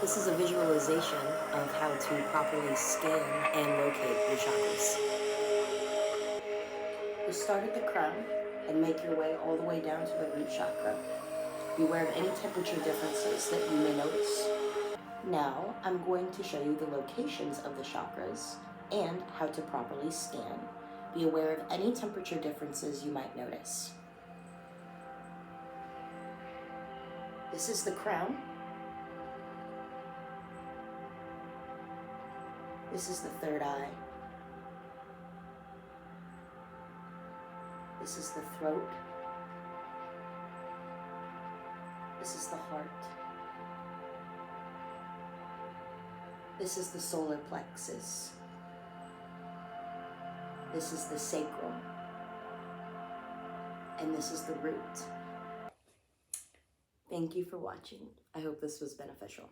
This is a visualization of how to properly scan and locate your chakras. You start at the crown and make your way all the way down to the root chakra. Beware of any temperature differences that you may notice. Now, I'm going to show you the locations of the chakras and how to properly scan. Be aware of any temperature differences you might notice. This is the crown. This is the third eye. This is the throat. This is the heart. This is the solar plexus. This is the sacral. And this is the root. Thank you for watching. I hope this was beneficial.